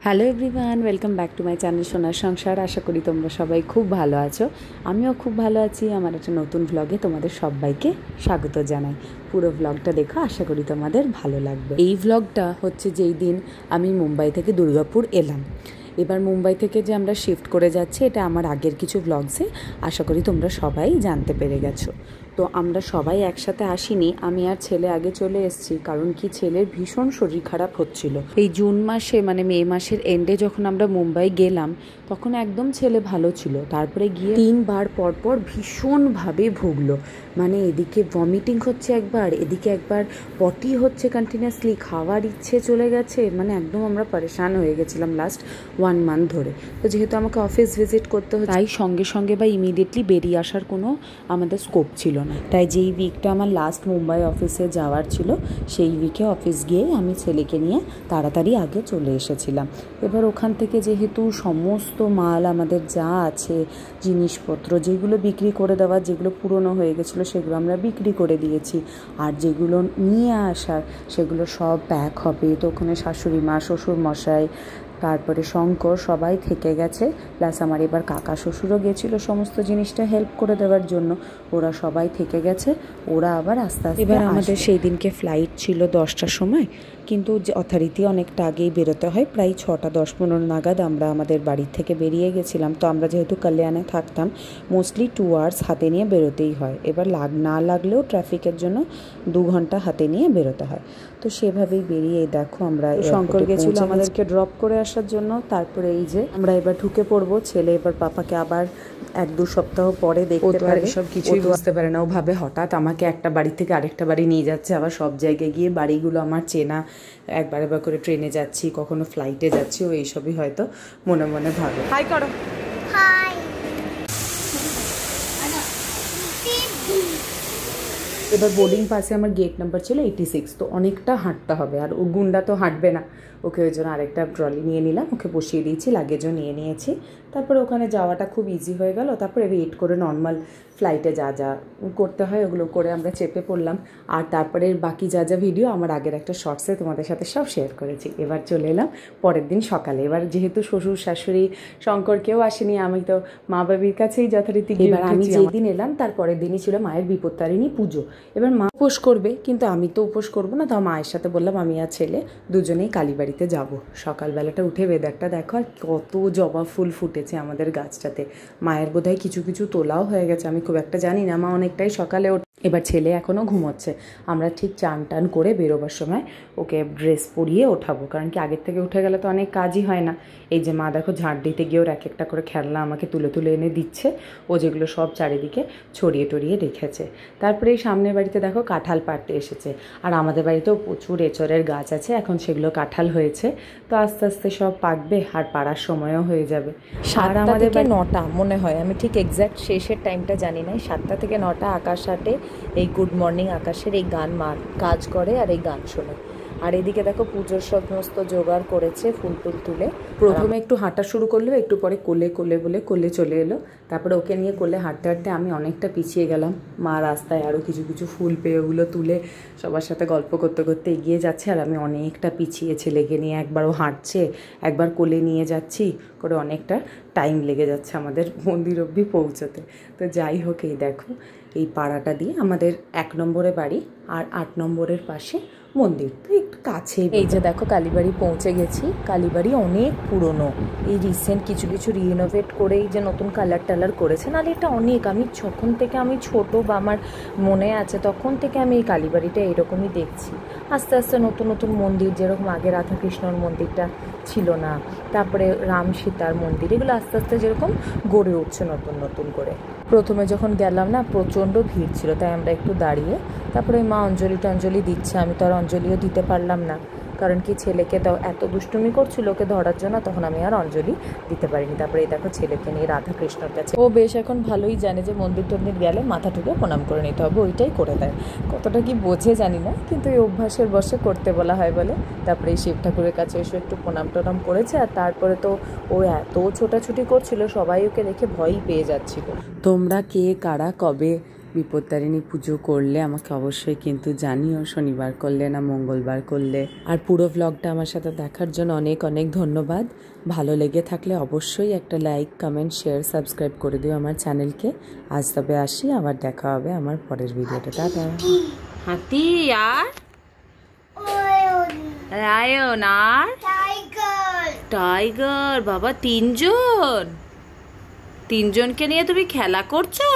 Hello everyone, welcome back to my channel সোনার সংসার। আশা করি তোমরা সবাই খুব ভালো আছো। আমিও খুব ভালো আছি। আমার একটা নতুন ভ্লগে তোমাদের সবাইকে স্বাগত জানাই। পুরো ভ্লগটা দেখো, আশা করি তোমাদের ভালো লাগবে। এই ভ্লগটা হচ্ছে যেই দিন আমি মুম্বাই থেকে দুর্গাপুর এলাম। এবার মুম্বাই থেকে যে আমরা শিফট করে যাচ্ছি, এটা আমার আগের কিছু ভ্লগসে আশা করি তোমরা সবাই জানতে পেরে গেছো। তো আমরা সবাই একসাথে আসিনি, আমি আর ছেলে আগে চলে এসেছি। কারণ কি, ছেলের ভীষণ শরীর খারাপ হচ্ছিল। এই জুন মাসে মানে মে মাসের এন্ডে যখন আমরা মুম্বাই গেলাম, তখন একদম ছেলে ভালো ছিল। তারপরে গিয়ে 3 বার পরপর ভীষণভাবে ভুগলো। মানে এদিকে ভমিটিং হচ্ছে একবার, এদিকে একবার পটি হচ্ছে কন্টিনিউয়াসলি, খাওয়ার ইচ্ছে চলে গেছে। মানে একদম আমরা পরেশান হয়ে গেছিলাম লাস্ট 1 মান্থ ধরে। তো যেহেতু আমাকে অফিস ভিজিট করতে হচ্ছে, তাই সঙ্গে সঙ্গে বা ইমিডিয়েটলি বেরিয়ে আসার কোনো আমাদের স্কোপ ছিল না। তাই যেই উইকটা আমার লাস্ট মুম্বাই অফিসে যাওয়ার ছিল, সেই উইকে অফিস গিয়ে আমি ছেলেকে নিয়ে তাড়াতাড়ি আগে চলে এসেছিলাম। এবার ওখান থেকে যেহেতু সমস্ত মাল আমাদের যা আছে, জিনিসপত্র যেগুলো বিক্রি করে দেওয়ার, যেগুলো পুরনো হয়ে গেছিলো সেগুলো আমরা বিক্রি করে দিয়েছি। আর যেগুলো নিয়ে আসার সেগুলো সব প্যাক হবে। তো ওখানে শাশুড়ি মা, শ্বশুর মশাই, তারপরে শঙ্কর সবাই থেকে গেছে। প্লাস আমার এবার কাকা শ্বশুরও গেছিলো সমস্ত জিনিসটা হেল্প করে দেওয়ার জন্য। ওরা সবাই থেকে গেছে, ওরা আবার আস্তে আস্তে। এবার আমাদের সেই দিনকে ফ্লাইট ছিল 10টার সময়, কিন্তু যথারীতি অনেকটা আগেই বেরোতে হয়। প্রায় 6টা 10-15 নাগাদ আমরা আমাদের বাড়ির থেকে বেরিয়ে গেছিলাম। তো আমরা যেহেতু কল্যাণে থাকতাম, মোস্টলি 2 আওয়ার্স হাতে নিয়ে বেরোতেই হয়। এবার না লাগলেও ট্রাফিকের জন্য 2 ঘন্টা হাতে নিয়ে বেরোতে হয়। তো সেভাবেই বেরিয়ে দেখো আমরা, শঙ্কর গেছিল আমাদেরকে ড্রপ করে আসার জন্য। তারপরে এই যে আমরা এবার ঢুকে পড়বো। ছেলে এবার পাপাকে আবার 1-2 সপ্তাহ পরে দেখতে পারে। সব কিছুই বুঝতে পারে না। ও ভাবে হঠাৎ আমাকে একটা বাড়ি থেকে আরেকটা বাড়ি নিয়ে যাচ্ছে। আবার সব জায়গায় গিয়ে বাড়িগুলো আমার চেনা, একবার করে ট্রেনে যাচ্ছি, কখনো ফ্লাইটে যাচ্ছি, ও এইসবই হয়তো মনে মনে ভাবে। হাই করো। হাই। এবার বোর্ডিং পাসে আমার গেট নাম্বার ছিল 86। তো অনেকটা হাঁটতে হবে, আর ও গুন্ডা তো হাঁটবে না। ওকে ওই জন্য আরেকটা ট্রলি নিয়ে নিলাম, ওকে বসিয়ে দিয়েছি, লাগেজও নিয়ে নিয়েছি। তারপরে ওখানে যাওয়াটা খুব ইজি হয়ে গেল। তারপরে ওয়েট করে নর্মাল ফ্লাইটে যা যা করতে হয় ওগুলো করে আমরা চেপে পড়লাম। আর তারপরে বাকি যা যা ভিডিও আমার আগের একটা শর্টসে তোমাদের সাথে সব শেয়ার করেছি। এবার চলে এলাম পরের দিন সকালে। এবার যেহেতু শ্বশুর শাশুড়ি শঙ্কর কেউ আসেনি, আমি তো মা বাবির কাছেই যথারীতি। এবার আমি যেদিন এলাম তার পরের দিনই ছিল মায়ের বিপত্তারিণী পুজো। এবার মা উপোস করবে, কিন্তু আমি তো উপোস করবো না। তাও মায়ের সাথে বললাম আমি আর ছেলে দুজনেই কালীবাড়িতে যাব। সকালবেলাটা উঠে ওয়েদারটা দেখো, আর কত জবা ফুল ফুটেছে আমাদের গাছটাতে। মায়ের বোধহয় কিছু কিছু তোলাও হয়ে গেছে, আমি খুব একটা জানি না। মা অনেকটাই সকালে এবার ছেলে এখনও ঘুমোচ্ছে। আমরা ঠিক চান টান করে বেরোবার সময় ওকে ড্রেস পরিয়ে ওঠাবো, কারণ কি আগের থেকে উঠে গেলে তো অনেক কাজই হয় না। এই যে মা দেখো ঝাঁট দিতে গিয়ে ওর এক একটা করে খেলনা আমাকে তুলে তুলে এনে দিচ্ছে, ও যেগুলো সব চারিদিকে ছড়িয়ে টড়িয়ে রেখেছে। তারপরে এই সামনের বাড়িতে দেখো কাঁঠাল পাড়তে এসেছে। আর আমাদের বাড়িতেও প্রচুর এঁচড়ের গাছ আছে, এখন সেগুলো কাঁঠাল হয়েছে। তো আস্তে আস্তে সব পাকবে, আর পাড়ার সময়ও হয়ে যাবে। 7টা থেকে 9টা মনে হয়, আমি ঠিক এক্স্যাক্ট শেষের টাইমটা জানি না। 7টা থেকে 9টা আকাশ হাটে, এই গুড মর্নিং আকাশের এই গান মা কাজ করে আর এই গান শোনে। আর এদিকে দেখো পুজোর সমস্ত জোগাড় করেছে, ফুল টুল তুলে। প্রথমে একটু হাঁটা শুরু করলো, একটু পরে কোলে কোলে বলে কোলে চলে এলো। তারপরে ওকে নিয়ে কোলে হাঁটতে হাঁটতে আমি অনেকটা পিছিয়ে গেলাম। মা রাস্তায় আরও কিছু কিছু ফুল পেয়ে ওগুলো তুলে সবার সাথে গল্প করতে করতে এগিয়ে যাচ্ছে, আর আমি অনেকটা পিছিয়ে ছেলেকে নিয়ে। একবার ও হাঁটছে, একবার কোলে নিয়ে যাচ্ছি করে, অনেকটা টাইম লেগে যাচ্ছে আমাদের মন্দির অবধি পৌঁছতে। তো যাই হোক, এই দেখো এই পাড়াটা দিয়ে আমাদের 1 নম্বরে বাড়ি, আর 8 নম্বরের পাশে মন্দির। তো একটু কাছে। এই যে দেখো কালীবাড়ি পৌঁছে গেছি। কালীবাড়ি অনেক পুরনো, এই রিসেন্ট কিছু কিছু রিনোভেট করে এই যে নতুন কালার টালার করেছে। নাহলে এটা অনেক, আমি যখন থেকে আমি ছোট বা আমার মনে আছে তখন থেকে আমি এই কালীবাড়িটা এরকমই দেখছি। আস্তে আস্তে নতুন নতুন মন্দির, যেরকম আগে রাধাকৃষ্ণর মন্দিরটা ছিল না, তারপরে রাম সীতার মন্দির, এগুলো আস্তে আস্তে যেরকম গড়ে উঠছে নতুন নতুন করে। প্রথমে যখন গেলাম না, প্রচণ্ড ভিড় ছিল, তাই আমরা একটু দাঁড়িয়ে তারপরে মা অঞ্জলি টঞ্জলি দিচ্ছে। আমি তো আর অঞ্জলিও দিতে পারলাম না, কারণ কি ছেলেকে এত দুষ্টুমি করছিল ওকে ধরার জন্য, তখন আমি আর অঞ্জলি দিতে পারিনি। তারপরে এই দেখো ছেলেকে নিয়ে রাধাকৃষ্ণর কাছে। ও বেশ এখন ভালোই জানে যে মন্দির টন্দির গেলে মাথা ঠুকে প্রণাম করে নিতে হবে, ওইটাই করে দেয়। কতটা কি বোঝে জানি না, কিন্তু এই অভ্যাসের বশে করতে বলা হয় বলে। তারপরে এই শিব ঠাকুরের কাছে এসে একটু প্রণাম টনাম করেছে। আর তারপরে তো ও এত ছোটাছুটি করছিল, সবাই ওকে দেখে ভয়ই পেয়ে যাচ্ছিল। তোমরা কে কারা কবে বিপত্তারিণী পুজো করলে আমাকে অবশ্যই কিন্তু জানিও, শনিবার করলে না মঙ্গলবার করলে। আর পুরো ভ্লগটা আমার সাথে দেখার জন্য অনেক অনেক ধন্যবাদ। ভালো লেগে থাকলে অবশ্যই একটা লাইক, কমেন্ট, শেয়ার, সাবস্ক্রাইব করে দিও আমার চ্যানেলকে। আজ তবে আসি, আবার দেখা হবে আমার পরের ভিডিওটা। টাটা। হাতি আর লায়ন আর টাইগার। বাবা তিনজনকে নিয়ে তুমি খেলা করছো?